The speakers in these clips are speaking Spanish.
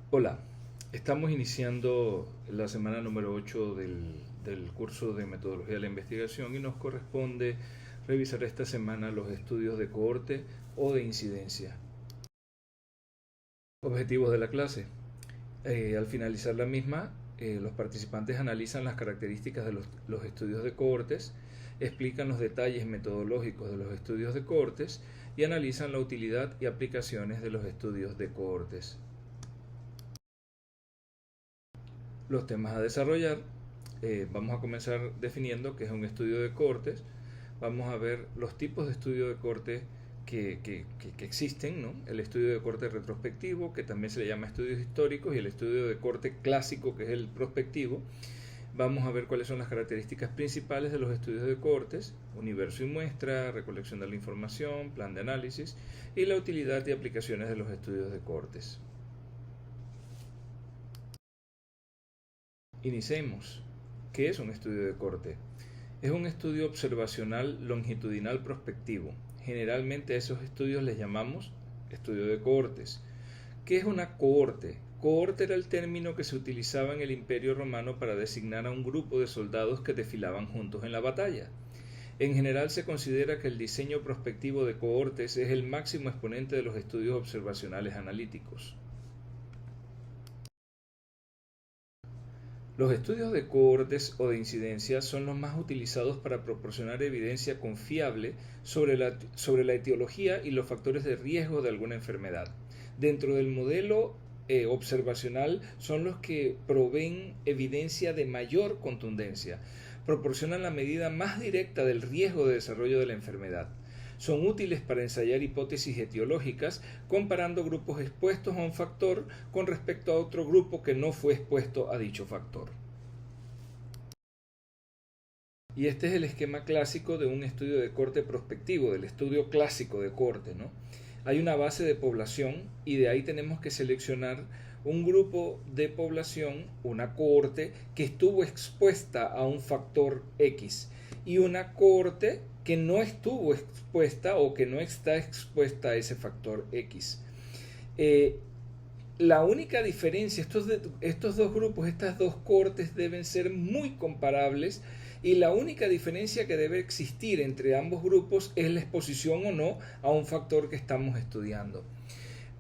Hola, estamos iniciando la semana número 8 del curso de metodología de la investigación y nos corresponde revisar esta semana los estudios de cohorte o de incidencia. Objetivos de la clase. Al finalizar la misma, los participantes analizan las características de los estudios de cohortes, explican los detalles metodológicos de los estudios de cohortes y analizan la utilidad y aplicaciones de los estudios de cohortes. Los temas a desarrollar, vamos a comenzar definiendo qué es un estudio de cohortes. Vamos a ver los tipos de estudio de cohorte que existen, ¿no? El estudio de cohorte retrospectivo, que también se le llama estudios históricos, y el estudio de cohorte clásico, que es el prospectivo. Vamos a ver cuáles son las características principales de los estudios de cohortes: universo y muestra, recolección de la información, plan de análisis y la utilidad y aplicaciones de los estudios de cohortes. Iniciemos. ¿Qué es un estudio de cohorte? Es un estudio observacional longitudinal prospectivo. Generalmente a esos estudios les llamamos estudio de cohortes. ¿Qué es una cohorte? Cohorte era el término que se utilizaba en el Imperio Romano para designar a un grupo de soldados que desfilaban juntos en la batalla. En general se considera que el diseño prospectivo de cohortes es el máximo exponente de los estudios observacionales analíticos. Los estudios de cohortes o de incidencia son los más utilizados para proporcionar evidencia confiable sobre la etiología y los factores de riesgo de alguna enfermedad. Dentro del modelo observacional son los que proveen evidencia de mayor contundencia, proporcionan la medida más directa del riesgo de desarrollo de la enfermedad. Son útiles para ensayar hipótesis etiológicas comparando grupos expuestos a un factor con respecto a otro grupo que no fue expuesto a dicho factor. Y este es el esquema clásico de un estudio de cohorte prospectivo, del estudio clásico de cohorte, ¿no? Hay una base de población y de ahí tenemos que seleccionar un grupo de población, una cohorte que estuvo expuesta a un factor X y una cohorte que no estuvo expuesta o que no está expuesta a ese factor X. La única diferencia, estos dos grupos, estas dos cohortes deben ser muy comparables y la única diferencia que debe existir entre ambos grupos es la exposición o no a un factor que estamos estudiando.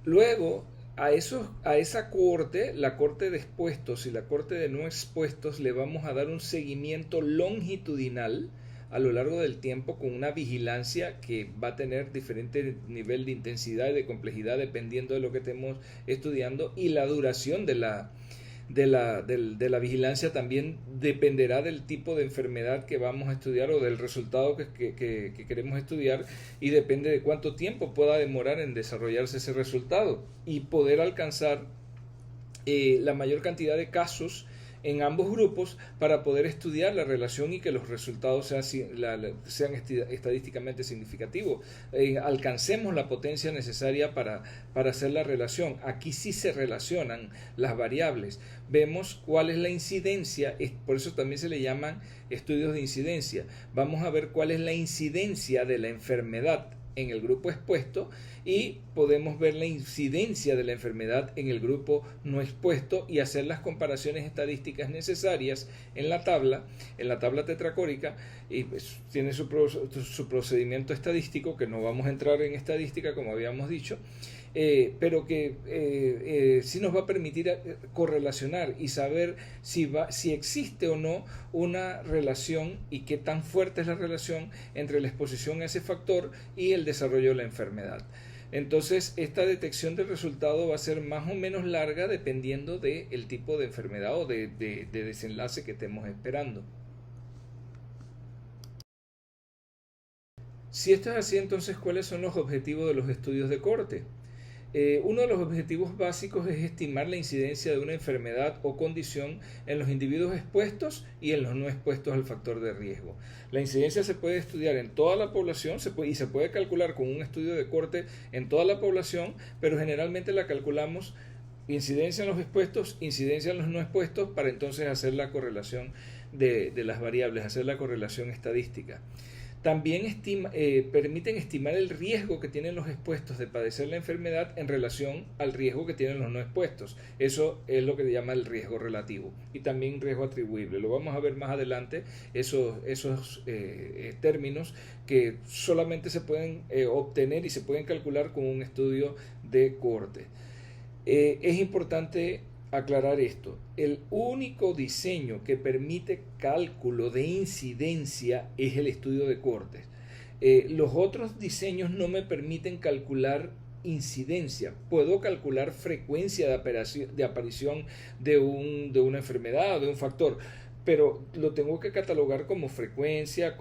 Luego, a esa cohorte, la cohorte de expuestos y la cohorte de no expuestos, le vamos a dar un seguimiento longitudinal a lo largo del tiempo con una vigilancia que va a tener diferente nivel de intensidad y de complejidad dependiendo de lo que estemos estudiando, y la duración de la vigilancia también dependerá del tipo de enfermedad que vamos a estudiar o del resultado que queremos estudiar, y depende de cuánto tiempo pueda demorar en desarrollarse ese resultado y poder alcanzar la mayor cantidad de casos en ambos grupos para poder estudiar la relación y que los resultados sean estadísticamente significativos. Alcancemos la potencia necesaria para hacer la relación. Aquí sí se relacionan las variables. Vemos cuál es la incidencia, por eso también se le llaman estudios de incidencia. Vamos a ver cuál es la incidencia de la enfermedad en el grupo expuesto y podemos ver la incidencia de la enfermedad en el grupo no expuesto y hacer las comparaciones estadísticas necesarias en la tabla tetracórica, y pues tiene su procedimiento estadístico, que no vamos a entrar en estadística como habíamos dicho, pero que sí nos va a permitir correlacionar y saber si existe o no una relación y qué tan fuerte es la relación entre la exposición a ese factor y el desarrollo de la enfermedad. Entonces, esta detección del resultado va a ser más o menos larga dependiendo del tipo de enfermedad o de desenlace que estemos esperando. Si esto es así, entonces, ¿cuáles son los objetivos de los estudios de cohorte? Uno de los objetivos básicos es estimar la incidencia de una enfermedad o condición en los individuos expuestos y en los no expuestos al factor de riesgo. La incidencia se puede estudiar en toda la población y se puede calcular con un estudio de cohorte en toda la población, pero generalmente la calculamos incidencia en los expuestos, incidencia en los no expuestos, para entonces hacer la correlación de las variables, hacer la correlación estadística. también permiten estimar el riesgo que tienen los expuestos de padecer la enfermedad en relación al riesgo que tienen los no expuestos. Eso es lo que se llama el riesgo relativo y también riesgo atribuible. Lo vamos a ver más adelante, esos términos que solamente se pueden obtener y se pueden calcular con un estudio de corte. Es importante aclarar esto. El único diseño que permite cálculo de incidencia es el estudio de cortes. Los otros diseños no me permiten calcular incidencia. Puedo calcular frecuencia de aparición de una enfermedad o de un factor, pero lo tengo que catalogar como frecuencia,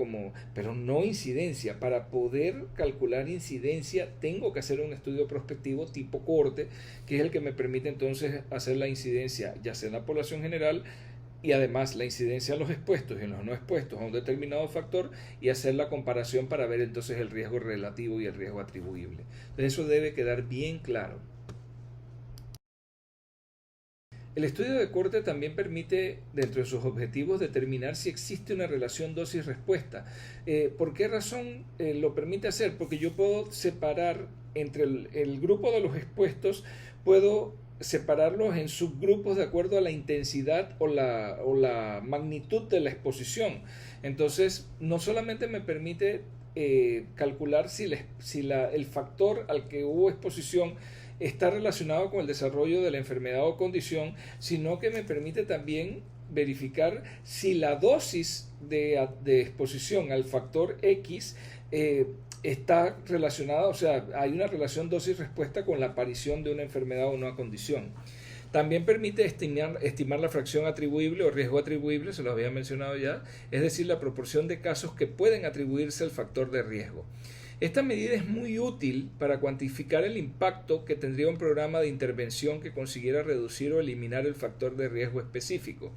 pero no incidencia. Para poder calcular incidencia tengo que hacer un estudio prospectivo tipo corte, que es el que me permite entonces hacer la incidencia, ya sea en la población general, y además la incidencia en los expuestos y en los no expuestos a un determinado factor, y hacer la comparación para ver entonces el riesgo relativo y el riesgo atribuible. Entonces eso debe quedar bien claro. El estudio de corte también permite, dentro de sus objetivos, determinar si existe una relación dosis-respuesta. ¿Por qué razón lo permite hacer? Porque yo puedo separar entre el grupo de los expuestos, puedo separarlos en subgrupos de acuerdo a la intensidad o la magnitud de la exposición. Entonces, no solamente me permite calcular si el factor al que hubo exposición está relacionado con el desarrollo de la enfermedad o condición, sino que me permite también verificar si la dosis de exposición al factor X está relacionada, o sea, hay una relación dosis-respuesta con la aparición de una enfermedad o una condición. También permite estimar la fracción atribuible o riesgo atribuible, se lo había mencionado ya, es decir, la proporción de casos que pueden atribuirse al factor de riesgo. Esta medida es muy útil para cuantificar el impacto que tendría un programa de intervención que consiguiera reducir o eliminar el factor de riesgo específico.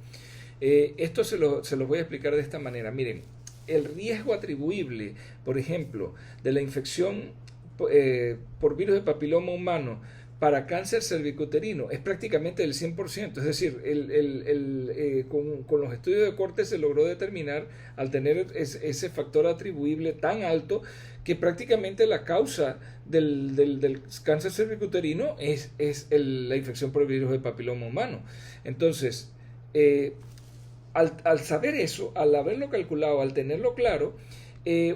Esto se los voy a explicar de esta manera. Miren, el riesgo atribuible, por ejemplo, de la infección por virus de papiloma humano para cáncer cervicuterino es prácticamente del 100%, es decir, con los estudios de corte se logró determinar, al tener ese factor atribuible tan alto, que prácticamente la causa del cáncer cervicuterino es la infección por el virus de papiloma humano. Entonces, al saber eso, al haberlo calculado, al tenerlo claro,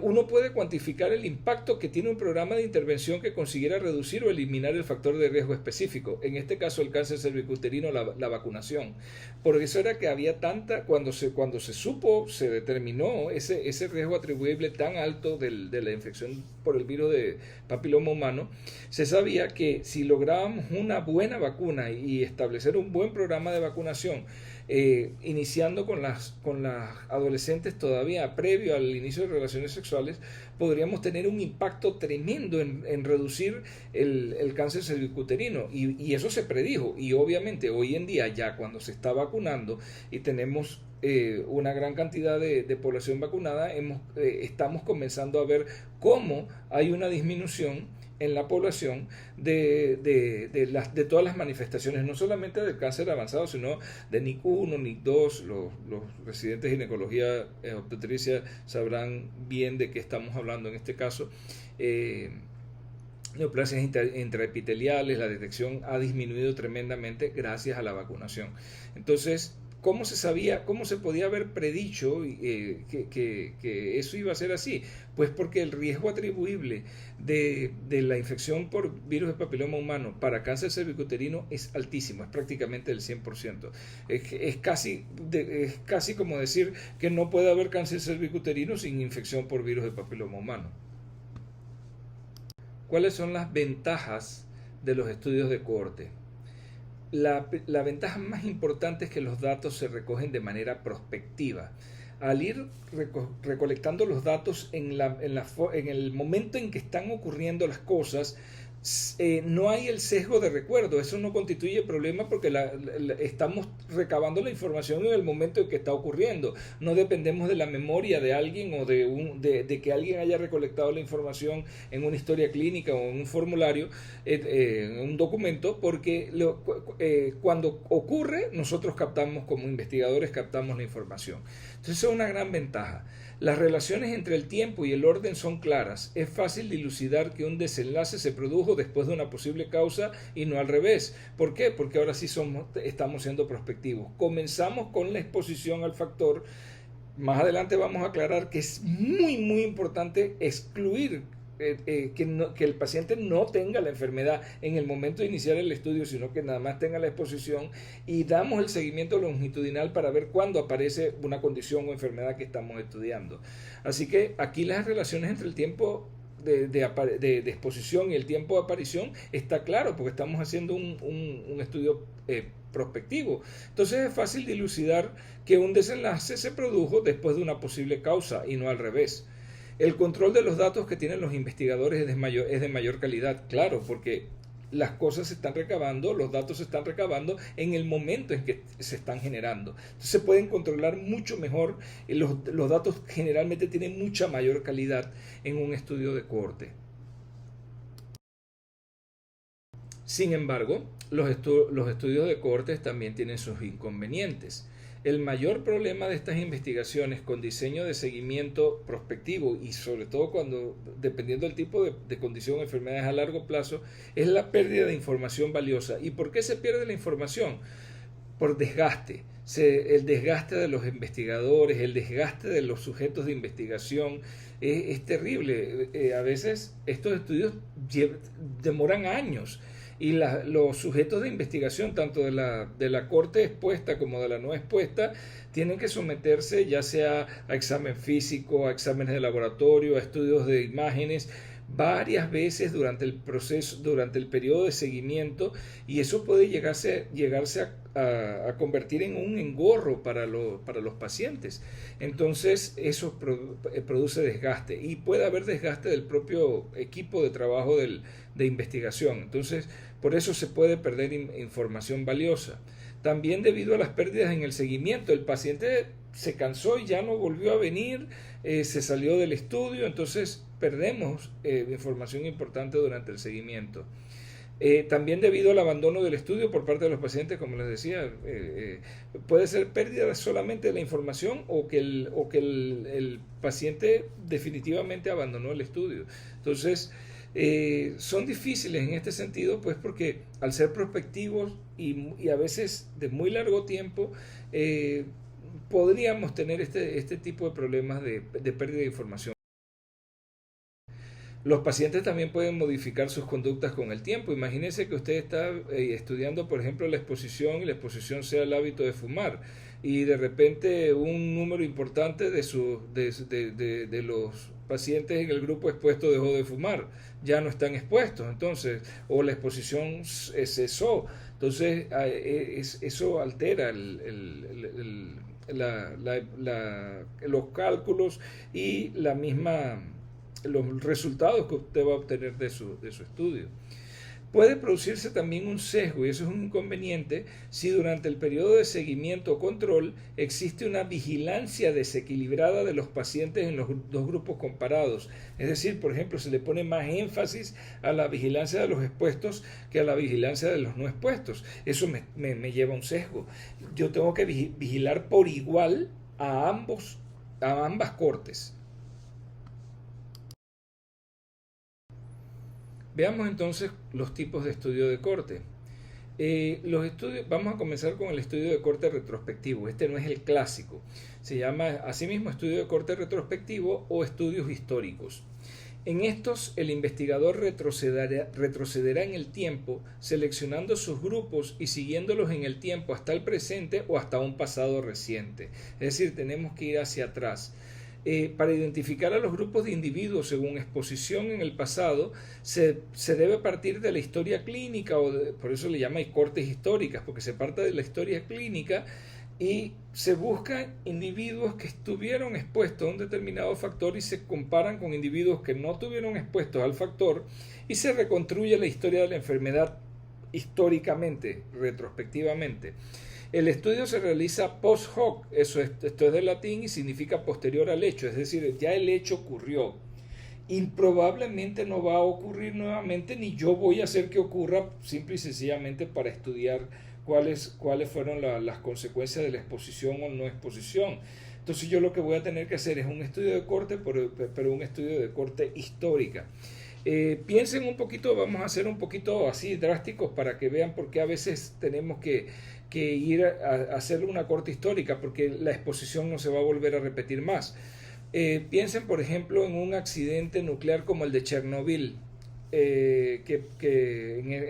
uno puede cuantificar el impacto que tiene un programa de intervención que consiguiera reducir o eliminar el factor de riesgo específico, en este caso el cáncer cervicuterino, la vacunación. Por eso era que había cuando se supo, se determinó ese riesgo atribuible tan alto de la infección por el virus de papiloma humano, se sabía que si lográbamos una buena vacuna y establecer un buen programa de vacunación, iniciando con las adolescentes todavía previo al inicio de relaciones sexuales, podríamos tener un impacto tremendo en reducir el cáncer cervicuterino, y eso se predijo, y obviamente hoy en día ya cuando se está vacunando y tenemos una gran cantidad de población vacunada, estamos comenzando a ver cómo hay una disminución en la población de todas las manifestaciones, no solamente del cáncer avanzado, sino de NIC1, NIC2. Los residentes de ginecología obstetricia sabrán bien de qué estamos hablando en este caso. Neoplasias intraepiteliales, la detección ha disminuido tremendamente gracias a la vacunación. Entonces, ¿cómo se sabía, cómo se podía haber predicho que eso iba a ser así? Pues porque el riesgo atribuible de la infección por virus de papiloma humano para cáncer cervicuterino es altísimo, es prácticamente del 100%. Es casi como decir que no puede haber cáncer cervicuterino sin infección por virus de papiloma humano. ¿Cuáles son las ventajas de los estudios de cohorte? La ventaja más importante es que los datos se recogen de manera prospectiva. Al ir recolectando los datos en el momento en que están ocurriendo las cosas, no hay el sesgo de recuerdo. Eso no constituye problema porque estamos recabando la información en el momento en que está ocurriendo. No dependemos de la memoria de alguien o de que alguien haya recolectado la información en una historia clínica o en un formulario, en un documento, porque cuando ocurre, nosotros captamos, como investigadores, captamos la información. Entonces, eso es una gran ventaja. Las relaciones entre el tiempo y el orden son claras. Es fácil dilucidar que un desenlace se produjo después de una posible causa y no al revés. ¿Por qué? Porque ahora sí estamos siendo prospectivos. Comenzamos con la exposición al factor. Más adelante vamos a aclarar que es muy importante excluir que el paciente no tenga la enfermedad en el momento de iniciar el estudio, sino que nada más tenga la exposición, y damos el seguimiento longitudinal para ver cuándo aparece una condición o enfermedad que estamos estudiando. Así que aquí las relaciones entre el tiempo de exposición y el tiempo de aparición está claro, porque estamos haciendo un estudio prospectivo. Entonces es fácil dilucidar que un desenlace se produjo después de una posible causa y no al revés. El control de los datos que tienen los investigadores es de mayor calidad, claro, porque las cosas se están recabando, los datos se están recabando en el momento en que se están generando. Entonces se pueden controlar mucho mejor, los datos generalmente tienen mucha mayor calidad en un estudio de cohorte. Sin embargo, los estudios de cohortes también tienen sus inconvenientes. El mayor problema de estas investigaciones con diseño de seguimiento prospectivo, y sobre todo cuando, dependiendo del tipo de condición o enfermedades a largo plazo, es la pérdida de información valiosa. ¿Y por qué se pierde la información? Por desgaste. El desgaste de los investigadores, el desgaste de los sujetos de investigación es terrible. A veces estos estudios demoran años. Y los sujetos de investigación, tanto de la corte expuesta como de la no expuesta, tienen que someterse ya sea a examen físico, a exámenes de laboratorio, a estudios de imágenes, varias veces durante el proceso, durante el periodo de seguimiento, y eso puede llegarse a convertir en un engorro para los pacientes. Entonces eso produce desgaste, y puede haber desgaste del propio equipo de trabajo de investigación. Entonces por eso se puede perder información valiosa. También debido a las pérdidas en el seguimiento, el paciente se cansó y ya no volvió a venir, se salió del estudio, entonces perdemos información importante durante el seguimiento. También debido al abandono del estudio por parte de los pacientes, como les decía, puede ser pérdida solamente de la información, o que el paciente definitivamente abandonó el estudio. Entonces, son difíciles en este sentido, pues porque al ser prospectivos y a veces de muy largo tiempo, podríamos tener este tipo de problemas de pérdida de información. Los pacientes también pueden modificar sus conductas con el tiempo. Imagínense que usted está estudiando, por ejemplo, la exposición, y la exposición sea el hábito de fumar, y de repente un número importante de los pacientes en el grupo expuesto dejó de fumar, ya no están expuestos, entonces, o la exposición cesó. Entonces eso altera los cálculos y los resultados que usted va a obtener de su estudio. Puede producirse también un sesgo, y eso es un inconveniente si durante el periodo de seguimiento o control existe una vigilancia desequilibrada de los pacientes en los dos grupos comparados. Es decir, por ejemplo, se le pone más énfasis a la vigilancia de los expuestos que a la vigilancia de los no expuestos. Eso me lleva a un sesgo. Yo tengo que vigilar por igual a ambas cortes. Veamos entonces los tipos de estudio de corte. Vamos a comenzar con el estudio de corte retrospectivo. Este no es el clásico. Se llama asimismo estudio de corte retrospectivo o estudios históricos. En estos, el investigador retrocederá en el tiempo, seleccionando sus grupos y siguiéndolos en el tiempo hasta el presente o hasta un pasado reciente. Es decir, tenemos que ir hacia atrás. Para identificar a los grupos de individuos según exposición en el pasado, se debe partir de la historia clínica, por eso le llaman cortes históricas, porque se parte de la historia clínica y se buscan individuos que estuvieron expuestos a un determinado factor y se comparan con individuos que no estuvieron expuestos al factor, y se reconstruye la historia de la enfermedad históricamente, retrospectivamente. El estudio se realiza post hoc, esto es de latín y significa posterior al hecho, es decir, ya el hecho ocurrió y probablemente no va a ocurrir nuevamente, ni yo voy a hacer que ocurra, simple y sencillamente para estudiar cuáles fueron las consecuencias de la exposición o no exposición. Entonces yo lo que voy a tener que hacer es un estudio de corte, pero un estudio de corte histórica. Piensen un poquito, vamos a hacer un poquito así drásticos para que vean por qué a veces tenemos que ir a hacer una corte histórica, porque la exposición no se va a volver a repetir más. Piensen, por ejemplo, en un accidente nuclear como el de Chernobyl, que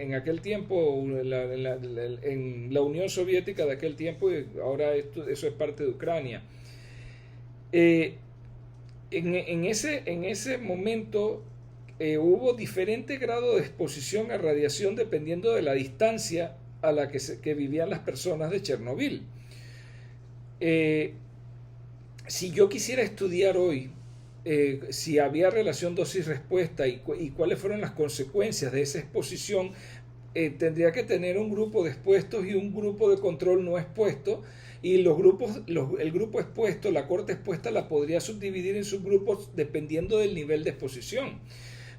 en aquel tiempo, en la Unión Soviética de aquel tiempo, y ahora eso es parte de Ucrania. En ese momento hubo diferente grado de exposición a radiación dependiendo de la distancia a la que vivían las personas de Chernobyl. Si yo quisiera estudiar hoy si había relación dosis-respuesta y cuáles fueron las consecuencias de esa exposición, tendría que tener un grupo de expuestos y un grupo de control no expuesto, y el grupo expuesto, la corte expuesta, la podría subdividir en subgrupos dependiendo del nivel de exposición.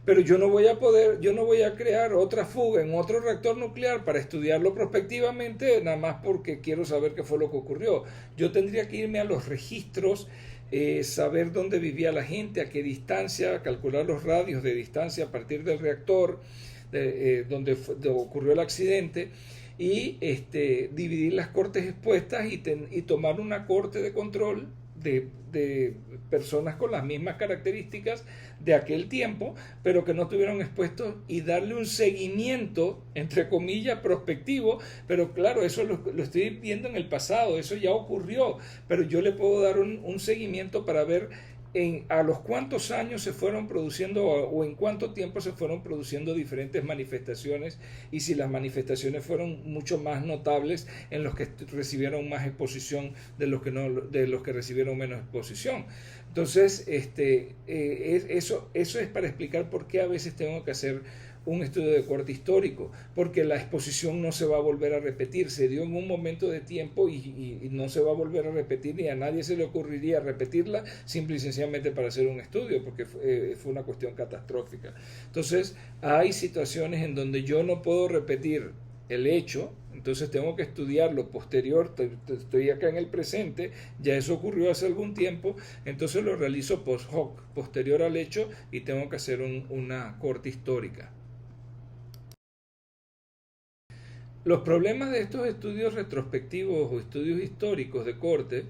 Pero yo no voy a crear otra fuga en otro reactor nuclear para estudiarlo prospectivamente, nada más porque quiero saber qué fue lo que ocurrió. Yo tendría que irme a los registros, saber dónde vivía la gente, a qué distancia, calcular los radios de distancia a partir del reactor donde ocurrió el accidente, y dividir las cortes expuestas y tomar una corte de control de personas con las mismas características de aquel tiempo, pero que no estuvieron expuestos, y darle un seguimiento, entre comillas, prospectivo. Pero claro, eso lo estoy viendo en el pasado, eso ya ocurrió, pero yo le puedo dar un seguimiento para ver a los cuántos años se fueron produciendo o en cuánto tiempo se fueron produciendo diferentes manifestaciones, y si las manifestaciones fueron mucho más notables en los que recibieron más exposición de los que recibieron menos exposición. Entonces, eso es para explicar por qué a veces tengo que hacer un estudio de corte histórico, porque la exposición no se va a volver a repetir, se dio en un momento de tiempo y no se va a volver a repetir, ni a nadie se le ocurriría repetirla simple y sencillamente para hacer un estudio, porque fue una cuestión catastrófica. Entonces, hay situaciones en donde yo no puedo repetir el hecho, entonces tengo que estudiarlo posterior, estoy acá en el presente, ya eso ocurrió hace algún tiempo, entonces lo realizo post hoc, posterior al hecho, y tengo que hacer una corte histórica. Los problemas de estos estudios retrospectivos o estudios históricos de corte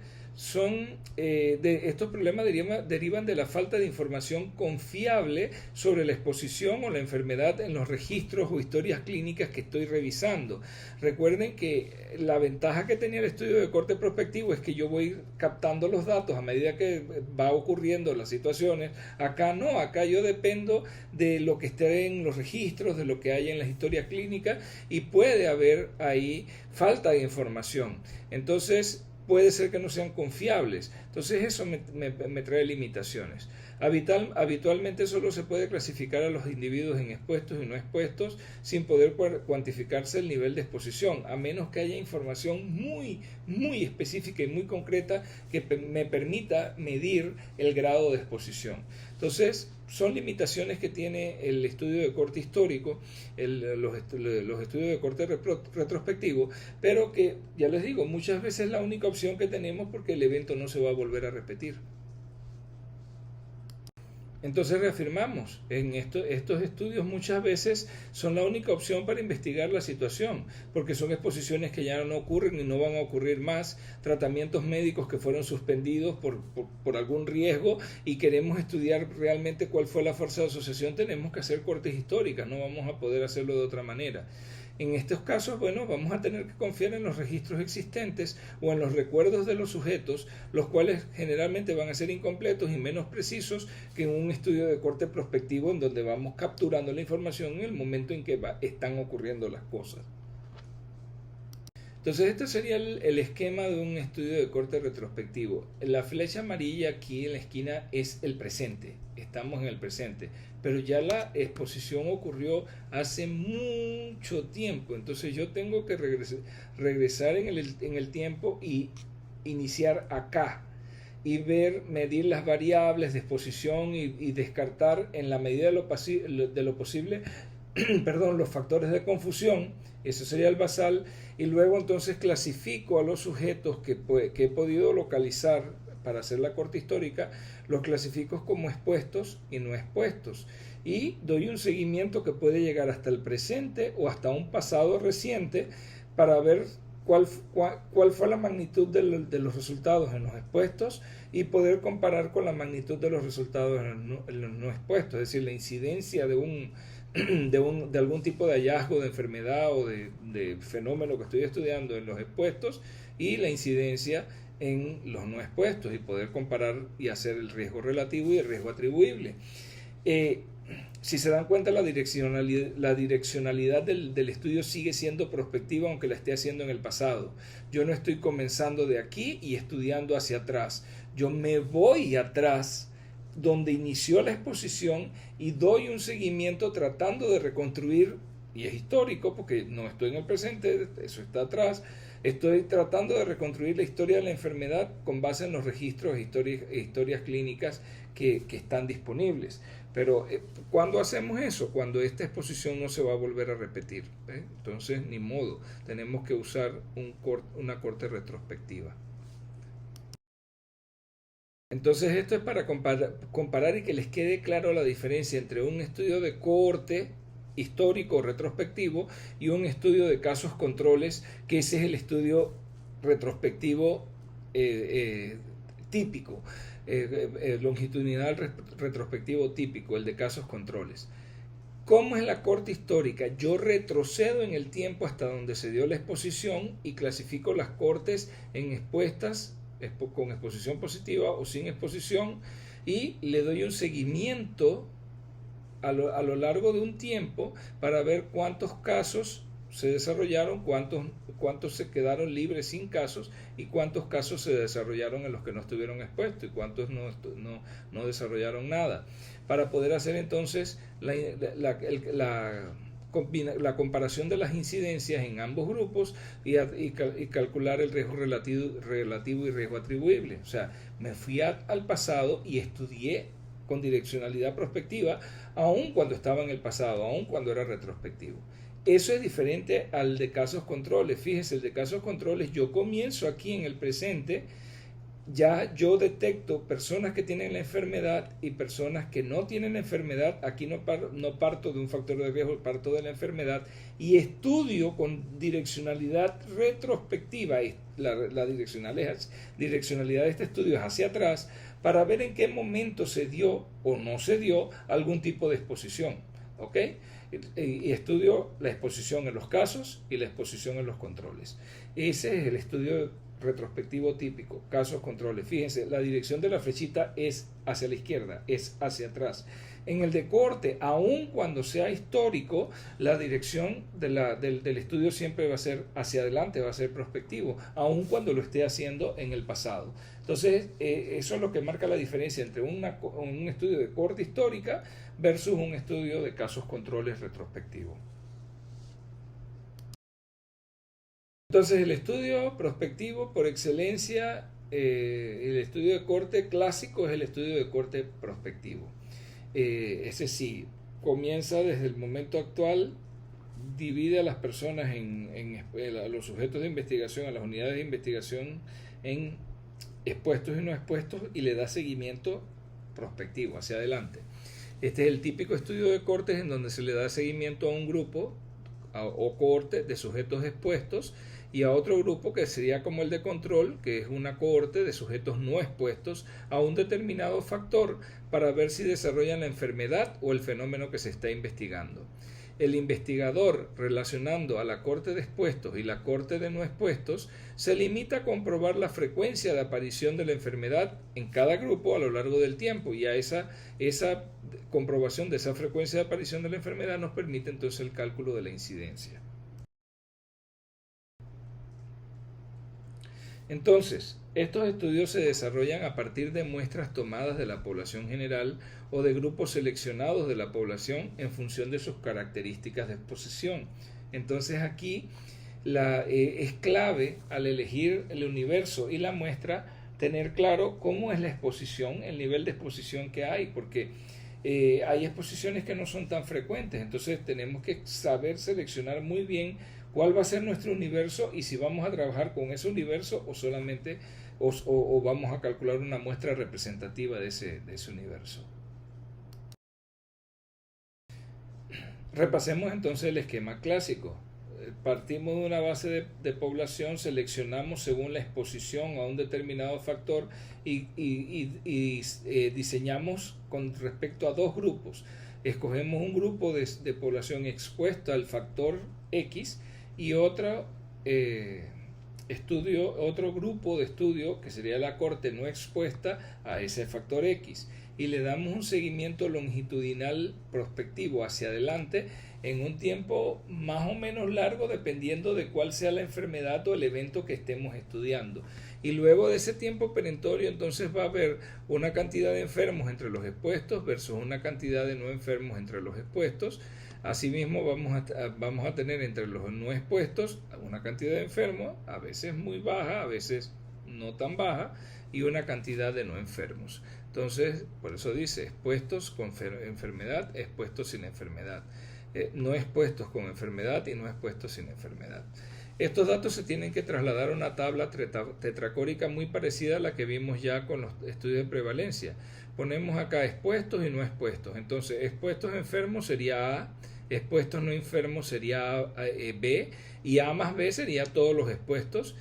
estos problemas derivan de la falta de información confiable sobre la exposición o la enfermedad en los registros o historias clínicas que estoy revisando. Recuerden que la ventaja que tenía el estudio de corte prospectivo es que yo voy captando los datos a medida que va ocurriendo las situaciones. Acá no, acá yo dependo de lo que esté en los registros, de lo que hay en las historias clínicas, y puede haber ahí falta de información. Entonces, puede ser que no sean confiables. Entonces eso me trae limitaciones. Habitualmente solo se puede clasificar a los individuos en expuestos y no expuestos sin poder cuantificarse el nivel de exposición, a menos que haya información muy, muy específica y muy concreta que me permita medir el grado de exposición. Entonces, son limitaciones que tiene el estudio de corte histórico, los estudios de corte retrospectivo, pero que, ya les digo, muchas veces es la única opción que tenemos porque el evento no se va a volver a repetir. Entonces reafirmamos, estos estudios muchas veces son la única opción para investigar la situación, porque son exposiciones que ya no ocurren y no van a ocurrir más, tratamientos médicos que fueron suspendidos por algún riesgo, y queremos estudiar realmente cuál fue la fuerza de asociación. Tenemos que hacer cortes históricas, no vamos a poder hacerlo de otra manera. En estos casos, bueno, vamos a tener que confiar en los registros existentes o en los recuerdos de los sujetos, los cuales generalmente van a ser incompletos y menos precisos que en un estudio de corte prospectivo, en donde vamos capturando la información en el momento en que están ocurriendo las cosas. Entonces este sería el esquema de un estudio de corte retrospectivo. La flecha amarilla aquí en la esquina es el presente, estamos en el presente, pero ya la exposición ocurrió hace mucho tiempo, entonces yo tengo que regresar en el tiempo y iniciar acá y medir las variables de exposición y descartar en la medida de lo posible perdón, los factores de confusión. Eso sería el basal, y luego entonces clasifico a los sujetos que he podido localizar para hacer la corte histórica, los clasifico como expuestos y no expuestos. Y doy un seguimiento que puede llegar hasta el presente o hasta un pasado reciente para ver cuál fue la magnitud de los resultados en los expuestos y poder comparar con la magnitud de los resultados en los no expuestos, es decir, la incidencia de algún tipo de hallazgo, de enfermedad o de fenómeno que estoy estudiando en los expuestos y la incidencia en los no expuestos y poder comparar y hacer el riesgo relativo y el riesgo atribuible. Si se dan cuenta, la direccionalidad del estudio sigue siendo prospectiva aunque la esté haciendo en el pasado. Yo no estoy comenzando de aquí y estudiando hacia atrás. Yo me voy atrás donde inició la exposición y doy un seguimiento tratando de reconstruir, y es histórico porque no estoy en el presente, eso está atrás. Estoy tratando de reconstruir la historia de la enfermedad con base en los registros e historias clínicas que están disponibles. Pero ¿cuándo hacemos eso? Cuando esta exposición no se va a volver a repetir. Entonces, ni modo, tenemos que usar una corte retrospectiva. Entonces, esto es para comparar y que les quede claro la diferencia entre un estudio de corte histórico retrospectivo y un estudio de casos controles, que ese es el estudio retrospectivo típico, longitudinal retrospectivo típico, el de casos controles. ¿Cómo es la corte histórica? Yo retrocedo en el tiempo hasta donde se dio la exposición y clasifico las cortes en expuestas, con exposición positiva o sin exposición, y le doy un seguimiento a lo largo de un tiempo para ver cuántos casos se desarrollaron, cuántos se quedaron libres sin casos y cuántos casos se desarrollaron en los que no estuvieron expuestos y cuántos no desarrollaron nada, para poder hacer entonces la comparación de las incidencias en ambos grupos y calcular el riesgo relativo y riesgo atribuible. O sea, me fui al pasado y estudié con direccionalidad prospectiva, aun cuando estaba en el pasado, aun cuando era retrospectivo. Eso es diferente al de casos controles. Fíjense, el de casos controles, yo comienzo aquí en el presente, ya yo detecto personas que tienen la enfermedad y personas que no tienen la enfermedad. Aquí no parto de un factor de riesgo, parto de la enfermedad y estudio con direccionalidad retrospectiva. La direccionalidad de este estudio es hacia atrás para ver en qué momento se dio o no se dio algún tipo de exposición. ¿Ok? Y estudio la exposición en los casos y la exposición en los controles. Ese es el estudio retrospectivo típico, casos, controles. Fíjense, la dirección de la flechita es hacia la izquierda, es hacia atrás. En el de corte, aun cuando sea histórico, la dirección del estudio siempre va a ser hacia adelante, va a ser prospectivo, aun cuando lo esté haciendo en el pasado. Entonces, eso es lo que marca la diferencia entre un estudio de corte histórica versus un estudio de casos controles retrospectivo. Entonces, el estudio prospectivo por excelencia, el estudio de corte clásico es el estudio de corte prospectivo. Ese sí, comienza desde el momento actual, divide a las personas a los sujetos de investigación, a las unidades de investigación en expuestos y no expuestos y le da seguimiento prospectivo hacia adelante. Este es el típico estudio de cortes en donde se le da seguimiento a un grupo o cohorte de sujetos expuestos y a otro grupo que sería como el de control, que es una cohorte de sujetos no expuestos a un determinado factor para ver si desarrollan la enfermedad o el fenómeno que se está investigando. El investigador, relacionando a la corte de expuestos y la corte de no expuestos, se limita a comprobar la frecuencia de aparición de la enfermedad en cada grupo a lo largo del tiempo, y a esa comprobación de esa frecuencia de aparición de la enfermedad nos permite entonces el cálculo de la incidencia. Entonces, estos estudios se desarrollan a partir de muestras tomadas de la población general o de grupos seleccionados de la población en función de sus características de exposición. Entonces aquí es clave al elegir el universo y la muestra tener claro cómo es la exposición, el nivel de exposición que hay, porque hay exposiciones que no son tan frecuentes. Entonces tenemos que saber seleccionar muy bien cuál va a ser nuestro universo y si vamos a trabajar con ese universo o solamente o vamos a calcular una muestra representativa de ese universo. Repasemos entonces el esquema clásico. Partimos de una base de población, seleccionamos según la exposición a un determinado factor y diseñamos con respecto a dos grupos. Escogemos un grupo de población expuesta al factor X y otro grupo de estudio que sería la corte no expuesta a ese factor X, y le damos un seguimiento longitudinal prospectivo hacia adelante en un tiempo más o menos largo dependiendo de cuál sea la enfermedad o el evento que estemos estudiando. Y luego de ese tiempo perentorio entonces va a haber una cantidad de enfermos entre los expuestos versus una cantidad de no enfermos entre los expuestos. Asimismo vamos a tener entre los no expuestos una cantidad de enfermos, a veces muy baja, a veces no tan baja, y una cantidad de no enfermos. Entonces, por eso dice expuestos con enfermedad, expuestos sin enfermedad. No expuestos con enfermedad y no expuestos sin enfermedad. Estos datos se tienen que trasladar a una tabla tetracórica muy parecida a la que vimos ya con los estudios de prevalencia. Ponemos acá expuestos y no expuestos. Entonces, expuestos enfermos sería A, expuestos no enfermos sería B, y A más B sería todos los expuestos.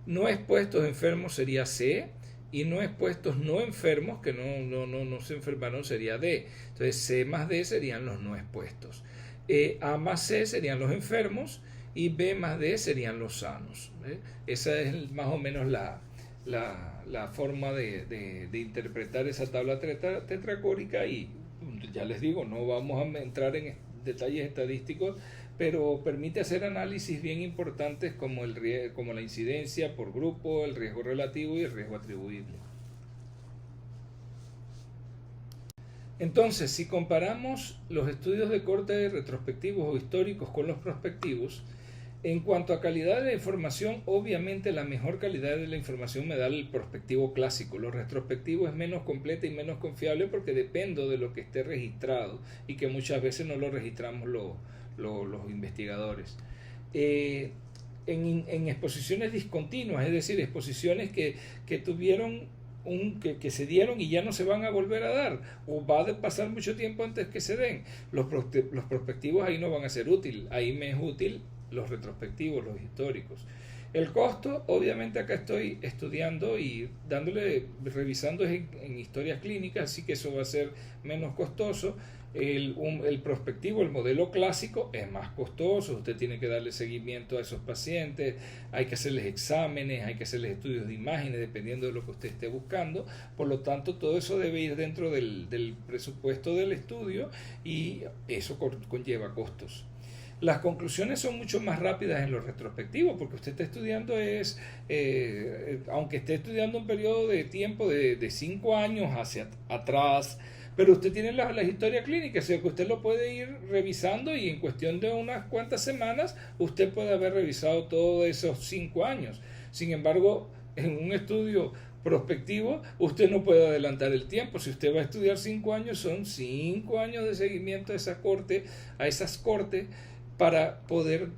No expuestos enfermos sería C, y no expuestos no enfermos, que no se enfermaron, sería D. Entonces C más D serían los no expuestos. A más C serían los enfermos y B más D serían los sanos. Esa es más o menos la forma de interpretar esa tabla tetracórica, y ya les digo, no vamos a entrar en detalles estadísticos, pero permite hacer análisis bien importantes como la incidencia por grupo, el riesgo relativo y el riesgo atribuible. Entonces, si comparamos los estudios de corte retrospectivos o históricos con los prospectivos, en cuanto a calidad de la información, obviamente la mejor calidad de la información me da el prospectivo clásico. Lo retrospectivo es menos completa y menos confiable porque dependo de lo que esté registrado y que muchas veces no lo registramos los investigadores. En exposiciones discontinuas, es decir, exposiciones que tuvieron que se dieron y ya no se van a volver a dar, o va a pasar mucho tiempo antes que se den, los prospectivos ahí no van a ser útiles, ahí me es útil los retrospectivos, los históricos. El costo, obviamente acá estoy estudiando y revisando en historias clínicas, así que eso va a ser menos costoso. El prospectivo, el modelo clásico, es más costoso. Usted tiene que darle seguimiento a esos pacientes, hay que hacerles exámenes, hay que hacerles estudios de imágenes, dependiendo de lo que usted esté buscando. Por lo tanto, todo eso debe ir dentro del presupuesto del estudio y eso conlleva costos. Las conclusiones son mucho más rápidas en los retrospectivos porque usted está estudiando aunque esté estudiando un periodo de tiempo de 5 años hacia atrás, pero usted tiene la historia clínica, o sea que usted lo puede ir revisando y en cuestión de unas cuantas semanas usted puede haber revisado todos esos 5 años. Sin embargo, en un estudio prospectivo usted no puede adelantar el tiempo. Si usted va a estudiar 5 años, son 5 años de seguimiento a esas cortes para poder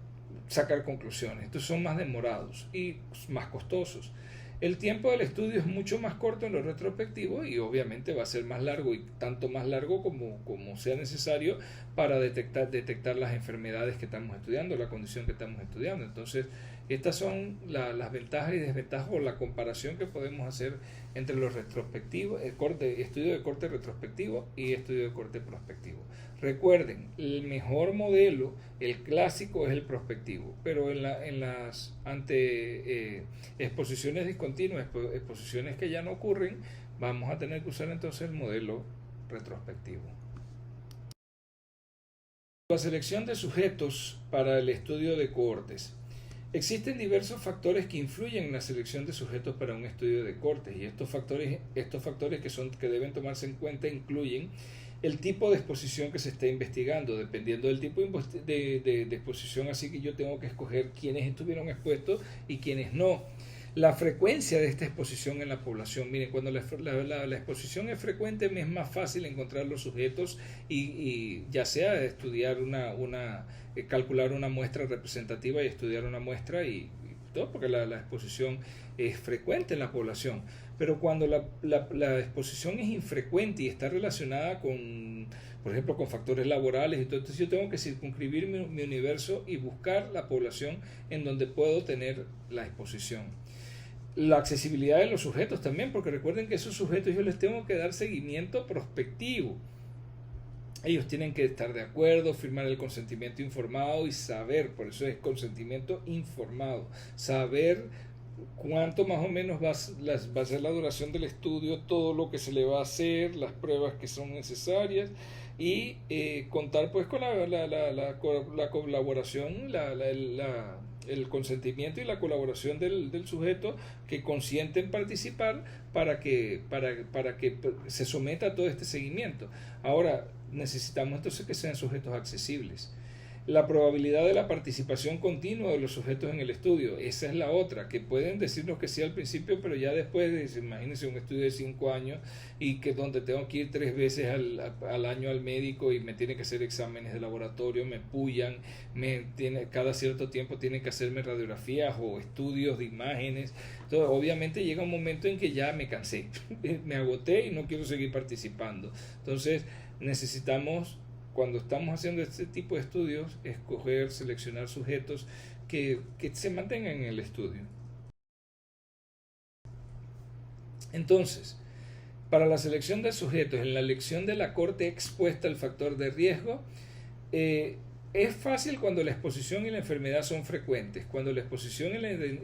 sacar conclusiones. Entonces son más demorados y más costosos. El tiempo del estudio es mucho más corto en los retrospectivos y obviamente va a ser más largo, y tanto más largo como sea necesario para detectar las enfermedades que estamos estudiando, la condición que estamos estudiando. Entonces, estas son las ventajas y desventajas o la comparación que podemos hacer entre los retrospectivos, estudio de corte retrospectivo y estudio de corte prospectivo. Recuerden, el mejor modelo, el clásico, es el prospectivo, pero en las exposiciones discontinuas, exposiciones que ya no ocurren, vamos a tener que usar entonces el modelo retrospectivo. La selección de sujetos para el estudio de cohortes. Existen diversos factores que influyen en la selección de sujetos para un estudio de cohortes, y estos factores que deben tomarse en cuenta incluyen el tipo de exposición que se está investigando. Dependiendo del tipo de exposición, así que yo tengo que escoger quiénes estuvieron expuestos y quiénes no. La frecuencia de esta exposición en la población. Miren, cuando la exposición es frecuente es más fácil encontrar los sujetos y ya sea estudiar calcular una muestra representativa y estudiar una muestra y todo, porque la exposición es frecuente en la población. Pero cuando la exposición es infrecuente y está relacionada con, por ejemplo, con factores laborales y todo, entonces yo tengo que circunscribir mi universo y buscar la población en donde puedo tener la exposición. La accesibilidad de los sujetos también, porque recuerden que esos sujetos yo les tengo que dar seguimiento prospectivo. Ellos tienen que estar de acuerdo, firmar el consentimiento informado y saber, por eso es consentimiento informado, saber cuánto más o menos va a ser la duración del estudio, todo lo que se le va a hacer, las pruebas que son necesarias y contar pues con la colaboración, el consentimiento y la colaboración del sujeto que consiente en participar para que se someta a todo este seguimiento. Ahora, necesitamos entonces que sean sujetos accesibles. La probabilidad de la participación continua de los sujetos en el estudio, esa es la otra, que pueden decirnos que sí al principio, pero ya después, imagínense un estudio de 5 años y que donde tengo que ir 3 veces al año al médico y me tiene que hacer exámenes de laboratorio, me pullan, cada cierto tiempo tienen que hacerme radiografías o estudios de imágenes. Entonces, obviamente llega un momento en que ya me cansé, me agoté y no quiero seguir participando. Entonces, necesitamos, cuando estamos haciendo este tipo de estudios, escoger, seleccionar sujetos que se mantengan en el estudio. Entonces, para la selección de sujetos, en la elección de la corte expuesta al factor de riesgo, es fácil cuando la exposición y la enfermedad son frecuentes. Cuando la exposición y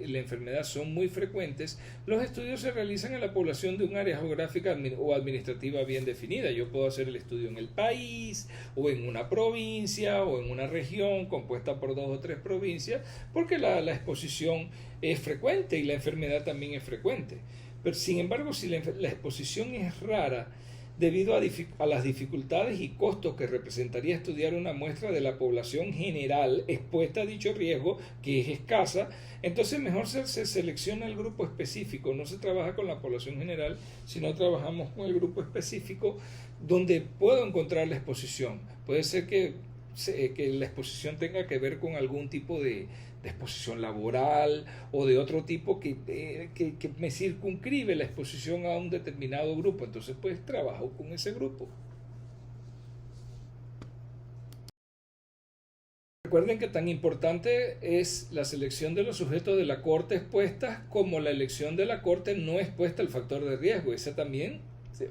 la enfermedad son muy frecuentes, los estudios se realizan en la población de un área geográfica o administrativa bien definida. Yo puedo hacer el estudio en el país, o en una provincia, o en una región compuesta por 2 o 3 provincias, porque la exposición es frecuente y la enfermedad también es frecuente. Pero sin embargo, si la exposición es rara, debido a las dificultades y costos que representaría estudiar una muestra de la población general expuesta a dicho riesgo, que es escasa, entonces mejor se selecciona el grupo específico. No se trabaja con la población general, sino trabajamos con el grupo específico donde puedo encontrar la exposición. Puede ser que la exposición tenga que ver con algún tipo de exposición laboral o de otro tipo que me circunscribe la exposición a un determinado grupo. Entonces pues trabajo con ese grupo. Recuerden que tan importante es la selección de los sujetos de la corte expuestas como la elección de la corte no expuesta al factor de riesgo. Esa también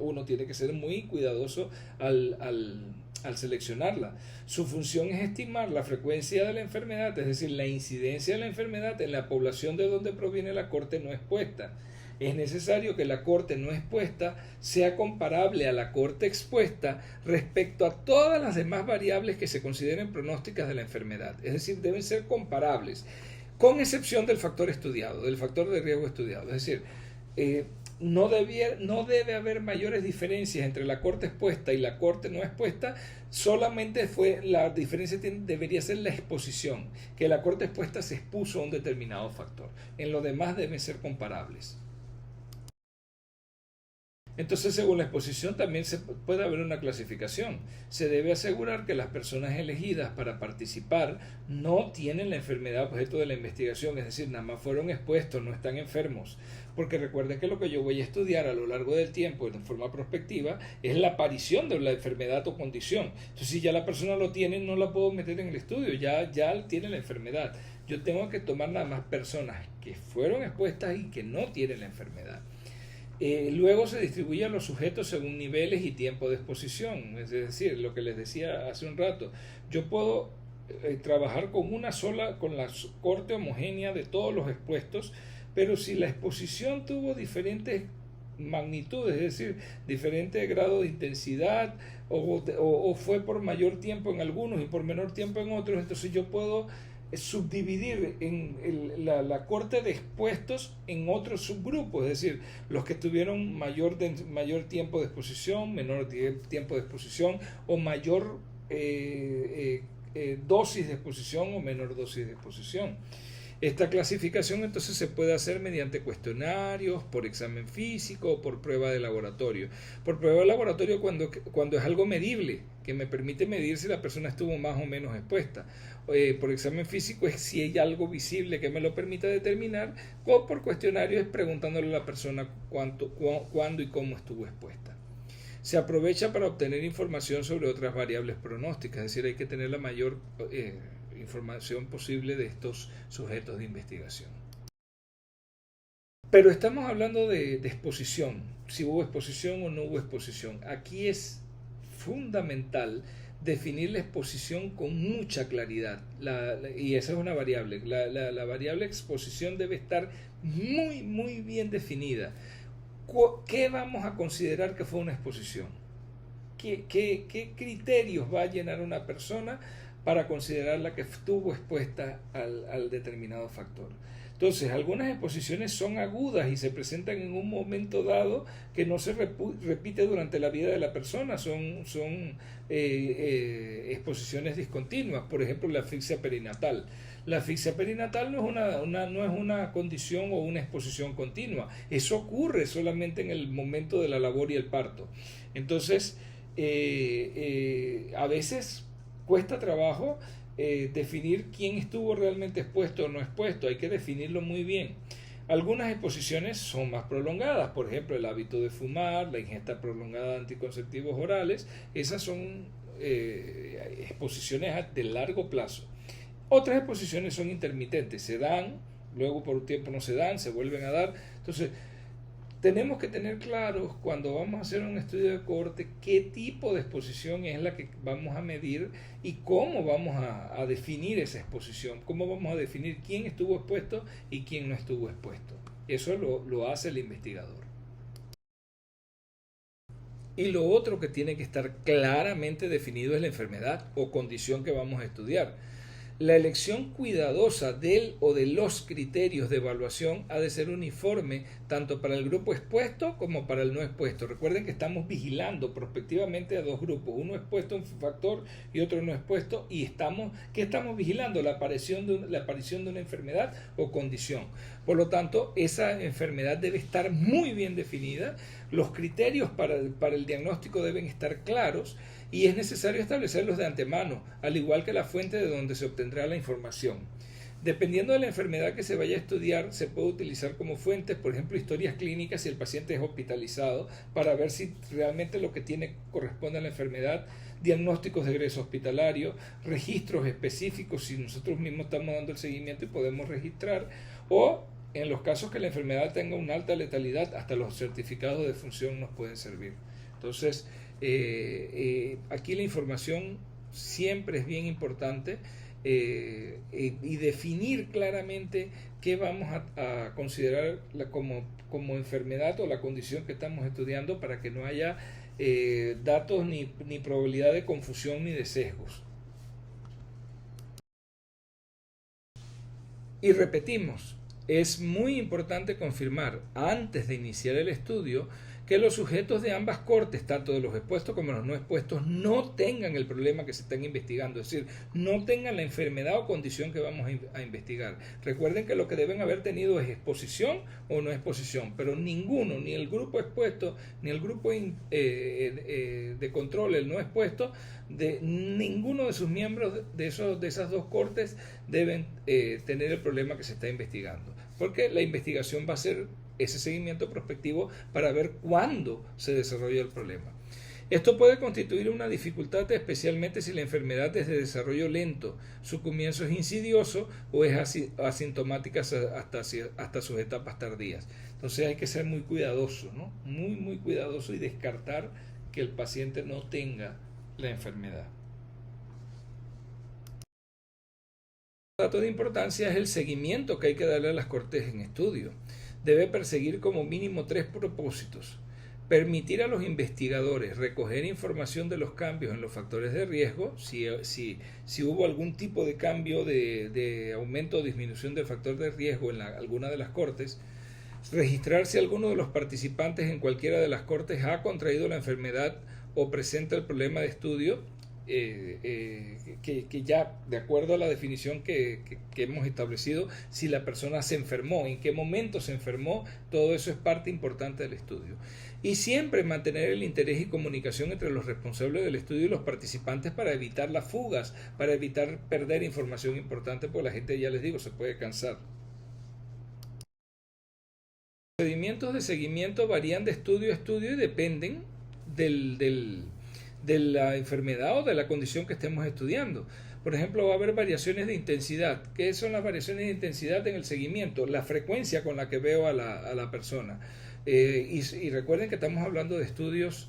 uno tiene que ser muy cuidadoso al seleccionarla. Su función es estimar la frecuencia de la enfermedad, es decir, la incidencia de la enfermedad en la población de donde proviene la corte no expuesta. Es necesario que la corte no expuesta sea comparable a la corte expuesta respecto a todas las demás variables que se consideren pronósticas de la enfermedad. Es decir, deben ser comparables, con excepción del factor estudiado, del factor de riesgo estudiado. Es decir, no debe haber mayores diferencias entre la corte expuesta y la corte no expuesta, solamente la diferencia debería ser la exposición, que la corte expuesta se expuso a un determinado factor. En lo demás deben ser comparables. Entonces, según la exposición también puede haber una clasificación. Se debe asegurar que las personas elegidas para participar no tienen la enfermedad objeto de la investigación, es decir, nada más fueron expuestos, no están enfermos. Porque recuerden que lo que yo voy a estudiar a lo largo del tiempo, de forma prospectiva, es la aparición de la enfermedad o condición. Entonces, si ya la persona lo tiene, no la puedo meter en el estudio, ya tiene la enfermedad. Yo tengo que tomar nada más personas que fueron expuestas y que no tienen la enfermedad. Luego se distribuyen los sujetos según niveles y tiempo de exposición, es decir, lo que les decía hace un rato, yo puedo trabajar con la corte homogénea de todos los expuestos, pero si la exposición tuvo diferentes magnitudes, es decir, diferente grado de intensidad o fue por mayor tiempo en algunos y por menor tiempo en otros, entonces yo puedo subdividir la corte de expuestos en otros subgrupos, es decir, los que tuvieron mayor tiempo de exposición, menor tiempo de exposición o mayor dosis de exposición o menor dosis de exposición. Esta clasificación entonces se puede hacer mediante cuestionarios, por examen físico o por prueba de laboratorio. Por prueba de laboratorio cuando es algo medible, que me permite medir si la persona estuvo más o menos expuesta. Por examen físico es si hay algo visible que me lo permita determinar, o por cuestionario es preguntándole a la persona cuándo y cómo estuvo expuesta. Se aprovecha para obtener información sobre otras variables pronósticas, es decir, hay que tener la mayor información posible de estos sujetos de investigación. Pero estamos hablando de exposición, si hubo exposición o no hubo exposición. Aquí es fundamental definir la exposición con mucha claridad, y esa es una variable. La variable exposición debe estar muy bien definida. ¿Qué vamos a considerar que fue una exposición? ¿Qué criterios va a llenar una persona para considerarla que estuvo expuesta al determinado factor? Entonces, algunas exposiciones son agudas y se presentan en un momento dado que no se repite durante la vida de la persona, son exposiciones discontinuas, por ejemplo la asfixia perinatal. La asfixia perinatal no es una condición o una exposición continua, eso ocurre solamente en el momento de la labor y el parto. Entonces, a veces cuesta trabajo definir quién estuvo realmente expuesto o no expuesto, hay que definirlo muy bien. Algunas exposiciones son más prolongadas, por ejemplo el hábito de fumar, la ingesta prolongada de anticonceptivos orales, esas son exposiciones de largo plazo. Otras exposiciones son intermitentes, se dan, luego por un tiempo no se dan, se vuelven a dar. Entonces, tenemos que tener claros cuando vamos a hacer un estudio de cohorte qué tipo de exposición es la que vamos a medir y cómo vamos a definir esa exposición, cómo vamos a definir quién estuvo expuesto y quién no estuvo expuesto. Eso lo hace el investigador. Y lo otro que tiene que estar claramente definido es la enfermedad o condición que vamos a estudiar. La elección cuidadosa del o de los criterios de evaluación ha de ser uniforme tanto para el grupo expuesto como para el no expuesto. Recuerden que estamos vigilando prospectivamente a dos grupos, uno expuesto a un factor y otro no expuesto, y ¿qué estamos vigilando? La aparición de una enfermedad o condición. Por lo tanto, esa enfermedad debe estar muy bien definida, los criterios para el diagnóstico deben estar claros, y es necesario establecerlos de antemano, al igual que la fuente de donde se obtendrá la información. Dependiendo de la enfermedad que se vaya a estudiar, se puede utilizar como fuentes, por ejemplo, historias clínicas si el paciente es hospitalizado, para ver si realmente lo que tiene corresponde a la enfermedad, diagnósticos de egreso hospitalario, registros específicos si nosotros mismos estamos dando el seguimiento y podemos registrar, o en los casos que la enfermedad tenga una alta letalidad, hasta los certificados de función nos pueden servir. Entonces, aquí la información siempre es bien importante, y definir claramente qué vamos a considerar como enfermedad o la condición que estamos estudiando para que no haya datos ni probabilidad de confusión ni de sesgos. Y repetimos, es muy importante confirmar antes de iniciar el estudio que los sujetos de ambas cortes, tanto de los expuestos como los no expuestos, no tengan el problema que se están investigando, es decir, no tengan la enfermedad o condición que vamos a investigar. Recuerden que lo que deben haber tenido es exposición o no exposición, pero ninguno, ni el grupo expuesto, ni el grupo de control, el no expuesto, de ninguno de sus miembros de esas dos cortes deben tener el problema que se está investigando, porque la investigación va a ser ese seguimiento prospectivo para ver cuándo se desarrolla el problema. Esto puede constituir una dificultad, especialmente si la enfermedad es de desarrollo lento, su comienzo es insidioso o es asintomática hasta sus etapas tardías. Entonces hay que ser muy cuidadoso, ¿no? Muy cuidadoso, y descartar que el paciente no tenga la enfermedad. Un dato de importancia es el seguimiento que hay que darle a las cortes en estudio. Debe perseguir como mínimo 3 propósitos: permitir a los investigadores recoger información de los cambios en los factores de riesgo, si hubo algún tipo de cambio de aumento o disminución del factor de riesgo en alguna de las cortes, registrar si alguno de los participantes en cualquiera de las cortes ha contraído la enfermedad o presenta el problema de estudio, que ya, de acuerdo a la definición que hemos establecido, si la persona se enfermó, en qué momento se enfermó, todo eso es parte importante del estudio. Y siempre mantener el interés y comunicación entre los responsables del estudio y los participantes para evitar las fugas, para evitar perder información importante, porque la gente, ya les digo, se puede cansar. Los procedimientos de seguimiento varían de estudio a estudio y dependen de la enfermedad o de la condición que estemos estudiando. Por ejemplo, va a haber variaciones de intensidad. ¿Qué son las variaciones de intensidad en el seguimiento? La frecuencia con la que veo a la persona. Y recuerden que estamos hablando de estudios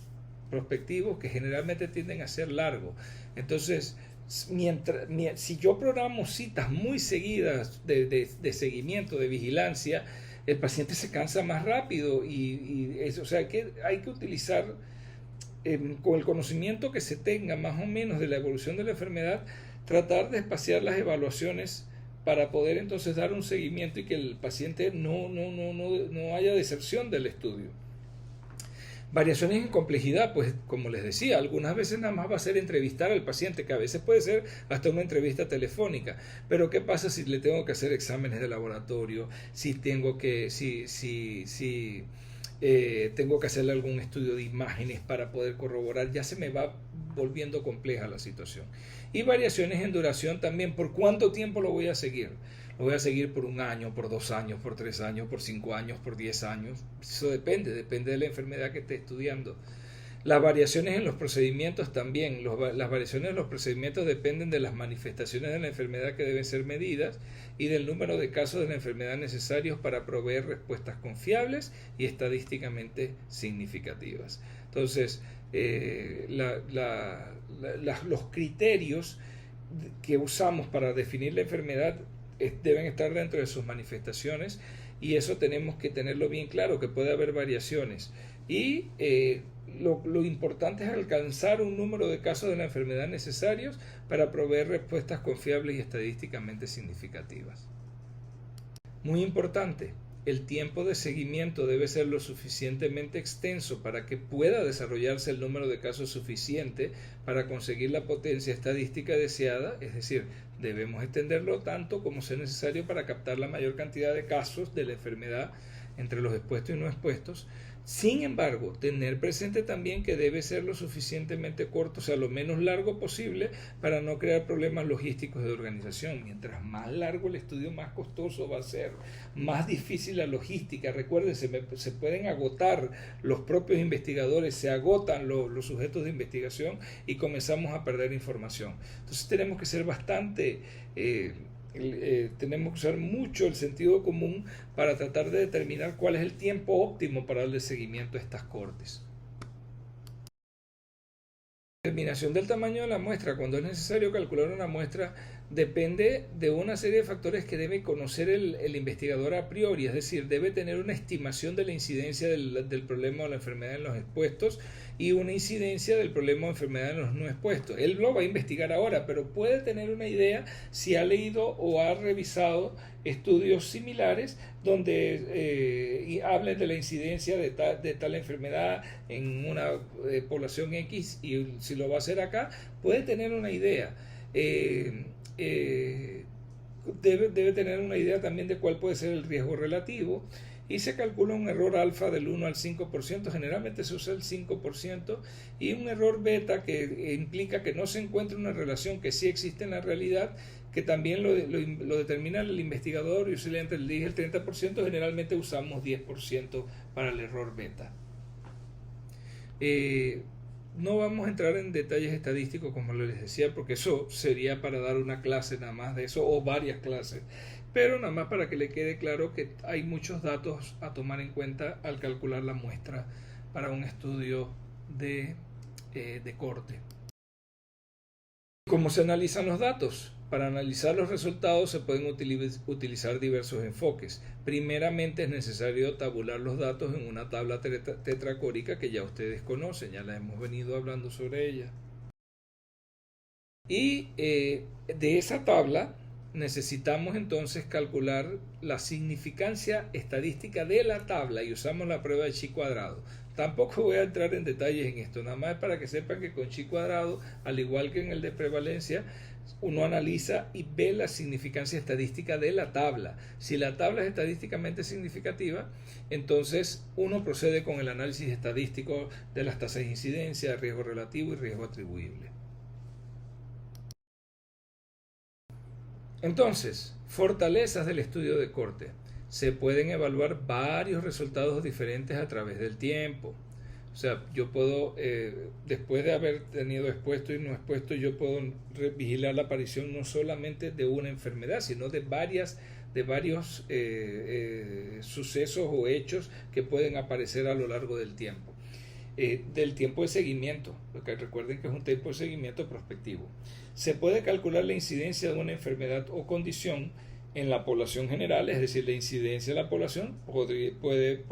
prospectivos que generalmente tienden a ser largos. Entonces, si yo programo citas muy seguidas de seguimiento, de vigilancia, el paciente se cansa más rápido o sea, hay que utilizar con el conocimiento que se tenga más o menos de la evolución de la enfermedad, tratar de espaciar las evaluaciones para poder entonces dar un seguimiento y que el paciente no haya deserción del estudio. Variaciones en complejidad, pues como les decía, algunas veces nada más va a ser entrevistar al paciente, que a veces puede ser hasta una entrevista telefónica, pero ¿qué pasa si le tengo que hacer exámenes de laboratorio, si tengo que, tengo que hacerle algún estudio de imágenes para poder corroborar? Ya se me va volviendo compleja la situación. Y variaciones en duración también, ¿por cuánto tiempo lo voy a seguir? Lo voy a seguir por 1 año, por 2 años, por 3 años, por 5 años, por 10 años. Eso depende de la enfermedad que esté estudiando. Las variaciones en los procedimientos también. Las variaciones en los procedimientos dependen de las manifestaciones de la enfermedad que deben ser medidas y del número de casos de la enfermedad necesarios para proveer respuestas confiables y estadísticamente significativas. Entonces, los criterios que usamos para definir la enfermedad deben estar dentro de sus manifestaciones, y eso tenemos que tenerlo bien claro, que puede haber variaciones. Y lo importante es alcanzar un número de casos de la enfermedad necesarios para proveer respuestas confiables y estadísticamente significativas. Muy importante, el tiempo de seguimiento debe ser lo suficientemente extenso para que pueda desarrollarse el número de casos suficiente para conseguir la potencia estadística deseada, es decir, debemos extenderlo tanto como sea necesario para captar la mayor cantidad de casos de la enfermedad entre los expuestos y no expuestos. Sin embargo, tener presente también que debe ser lo suficientemente corto, o sea, lo menos largo posible, para no crear problemas logísticos de organización. Mientras más largo el estudio, más costoso va a ser, más difícil la logística. Recuérdense, se pueden agotar los propios investigadores, se agotan los sujetos de investigación y comenzamos a perder información. Entonces tenemos que ser bastante... tenemos que usar mucho el sentido común para tratar de determinar cuál es el tiempo óptimo para darle seguimiento a estas cortes. La determinación del tamaño de la muestra, cuando es necesario calcular una muestra, depende de una serie de factores que debe conocer el investigador a priori, es decir, debe tener una estimación de la incidencia del problema o la enfermedad en los expuestos y una incidencia del problema o enfermedad en los no expuestos. Él lo va a investigar ahora, pero puede tener una idea si ha leído o ha revisado estudios similares donde hablen de la incidencia de tal enfermedad en una población X, y si lo va a hacer acá, puede tener una idea. Debe tener una idea también de cuál puede ser el riesgo relativo, y se calcula un error alfa del 1 al 5%, generalmente se usa el 5%, y un error beta que implica que no se encuentra una relación que sí existe en la realidad, que también lo determina el investigador, y oscila entre el 10 y el 30%, generalmente usamos 10% para el error beta. No vamos a entrar en detalles estadísticos, como les decía, porque eso sería para dar una clase nada más de eso, o varias clases, pero nada más para que le quede claro que hay muchos datos a tomar en cuenta al calcular la muestra para un estudio de corte. ¿Cómo se analizan los datos? Para analizar los resultados se pueden utilizar diversos enfoques. Primeramente es necesario tabular los datos en una tabla tetracórica que ya ustedes conocen, ya la hemos venido hablando sobre ella. Y de esa tabla necesitamos entonces calcular la significancia estadística de la tabla, y usamos la prueba de chi cuadrado. Tampoco voy a entrar en detalles en esto, nada más para que sepan que con chi cuadrado, al igual que en el de prevalencia, uno analiza y ve la significancia estadística de la tabla. Si la tabla es estadísticamente significativa, entonces uno procede con el análisis estadístico de las tasas de incidencia, riesgo relativo y riesgo atribuible. Entonces, fortalezas del estudio de corte. Se pueden evaluar varios resultados diferentes a través del tiempo. O sea, yo puedo, después de haber tenido expuesto y no expuesto, yo puedo vigilar la aparición no solamente de una enfermedad, sino de varios sucesos o hechos que pueden aparecer a lo largo del tiempo. Del tiempo de seguimiento, porque recuerden que es un tiempo de seguimiento prospectivo. Se puede calcular la incidencia de una enfermedad o condición en la población general, es decir, la incidencia de la población puede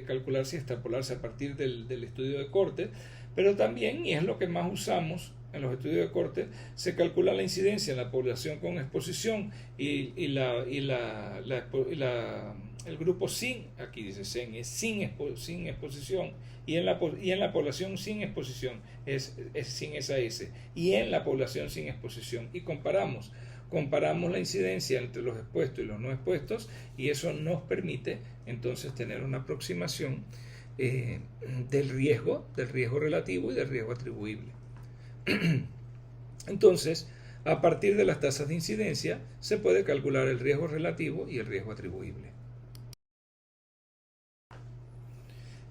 calcularse y extrapolarse a partir del estudio de corte, pero también, y es lo que más usamos en los estudios de corte, se calcula la incidencia en la población con exposición el grupo sin, aquí dice SEN, es sin exposición, y en la población sin exposición es sin esa S, y en la población sin exposición, y comparamos la incidencia entre los expuestos y los no expuestos, y eso nos permite entonces tener una aproximación del riesgo relativo y del riesgo atribuible. Entonces, a partir de las tasas de incidencia se puede calcular el riesgo relativo y el riesgo atribuible.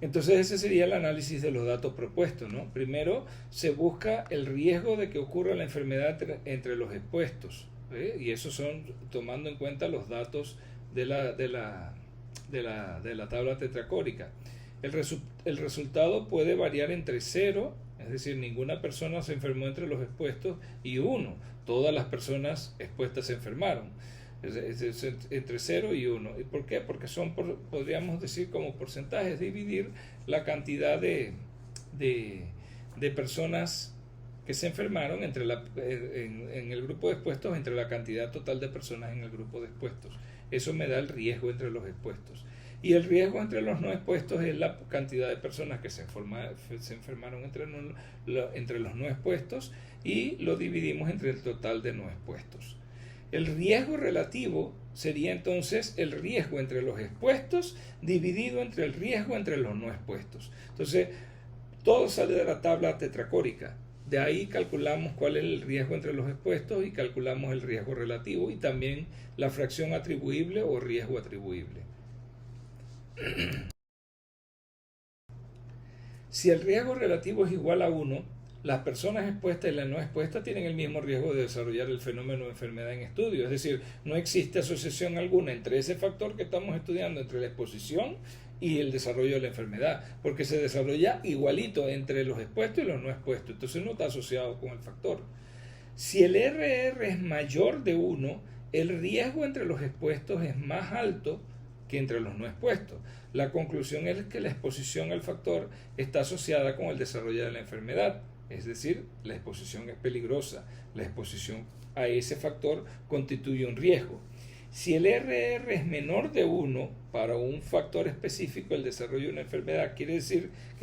Entonces ese sería el análisis de los datos propuestos, ¿no? Primero se busca el riesgo de que ocurra la enfermedad entre los expuestos, y esos son tomando en cuenta los datos de la tabla tetracórica. El resultado puede variar entre 0, es decir, ninguna persona se enfermó entre los expuestos, y 1, todas las personas expuestas se enfermaron. Es entre 0 y 1. ¿Y por qué? Porque son, podríamos decir, como porcentajes, dividir la cantidad de personas que se enfermaron en el grupo de expuestos entre la cantidad total de personas en el grupo de expuestos. Eso me da el riesgo entre los expuestos. Y el riesgo entre los no expuestos es la cantidad de personas que se enfermaron entre los no expuestos, y lo dividimos entre el total de no expuestos. El riesgo relativo sería entonces el riesgo entre los expuestos dividido entre el riesgo entre los no expuestos. Entonces, todo sale de la tabla tetracórica. De ahí calculamos cuál es el riesgo entre los expuestos y calculamos el riesgo relativo y también la fracción atribuible o riesgo atribuible. Si el riesgo relativo es igual a 1, las personas expuestas y las no expuestas tienen el mismo riesgo de desarrollar el fenómeno de enfermedad en estudio. Es decir, no existe asociación alguna entre ese factor que estamos estudiando, entre la exposición y el desarrollo de la enfermedad, porque se desarrolla igualito entre los expuestos y los no expuestos. Entonces no está asociado con el factor. Si el RR es mayor de 1, el riesgo entre los expuestos es más alto que entre los no expuestos. La conclusión es que la exposición al factor está asociada con el desarrollo de la enfermedad. Es decir, la exposición es peligrosa, la exposición a ese factor constituye un riesgo. Si el RR es menor de 1 para un factor específico, el desarrollo de una enfermedad, ¿qué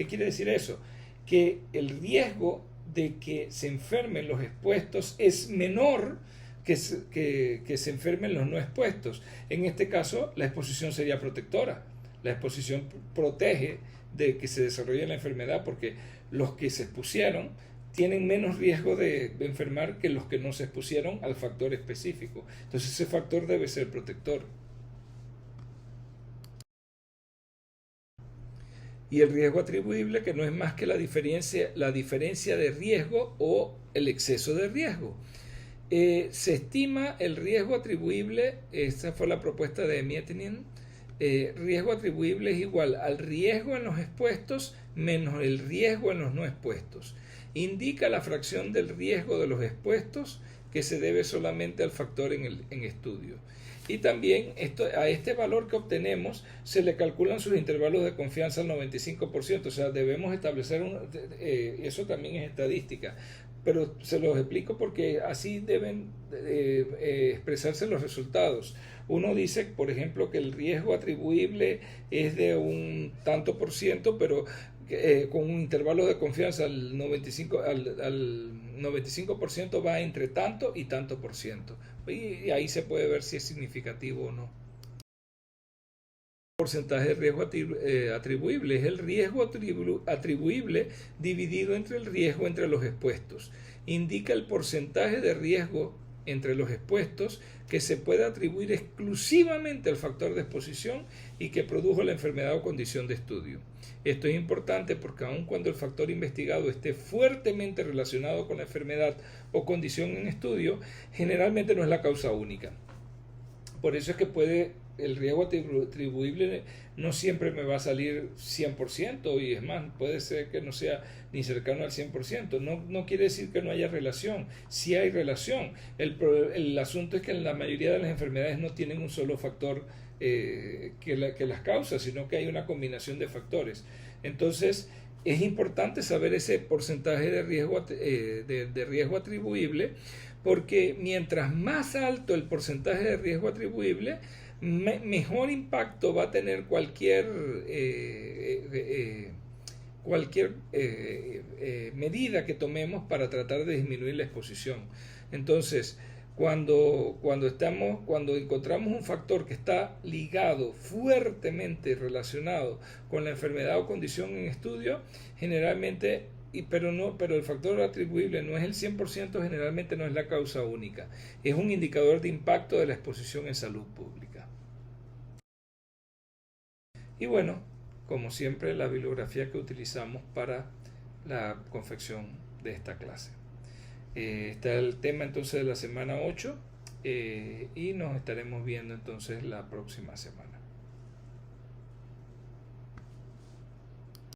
quiere decir eso? Que el riesgo de que se enfermen los expuestos es menor que se enfermen los no expuestos. En este caso, la exposición sería protectora. La exposición protege de que se desarrolle la enfermedad, porque los que se expusieron tienen menos riesgo de enfermar que los que no se expusieron al factor específico. Entonces ese factor debe ser protector. Y el riesgo atribuible, que no es más que la diferencia de riesgo o el exceso de riesgo. Se estima el riesgo atribuible, esta fue la propuesta de Miettinen, riesgo atribuible es igual al riesgo en los expuestos menos el riesgo en los no expuestos. Indica la fracción del riesgo de los expuestos que se debe solamente al factor en estudio. Y también a este valor que obtenemos se le calculan sus intervalos de confianza al 95%, o sea, debemos establecer, eso también es estadística, pero se los explico porque así deben expresarse los resultados. uno dice, por ejemplo, que el riesgo atribuible es de un tanto por ciento, pero con un intervalo de confianza al 95% va entre tanto y tanto por ciento. Y ahí se puede ver si es significativo o no. Porcentaje de riesgo atribuible es el riesgo atribuible dividido entre el riesgo entre los expuestos. Indica el porcentaje de riesgo entre los expuestos que se puede atribuir exclusivamente al factor de exposición y que produjo la enfermedad o condición de estudio. Esto es importante porque aun cuando el factor investigado esté fuertemente relacionado con la enfermedad o condición en estudio, generalmente no es la causa única. Por eso es que el riesgo atribuible no siempre me va a salir 100%, y es más, puede ser que no sea ni cercano al 100%. No quiere decir que no haya relación, sí hay relación. El asunto es que en la mayoría de las enfermedades no tienen un solo factor que las causa, sino que hay una combinación de factores. Entonces, es importante saber ese porcentaje de riesgo atribuible, porque mientras más alto el porcentaje de riesgo atribuible, mejor impacto va a tener cualquier medida que tomemos para tratar de disminuir la exposición. Entonces, cuando encontramos un factor que está ligado, fuertemente relacionado con la enfermedad o condición en estudio, generalmente, pero el factor atribuible no es el 100%, generalmente no es la causa única. Es un indicador de impacto de la exposición en salud pública. Y bueno, como siempre, la bibliografía que utilizamos para la confección de esta clase. Está el tema entonces de la semana 8 y nos estaremos viendo entonces la próxima semana.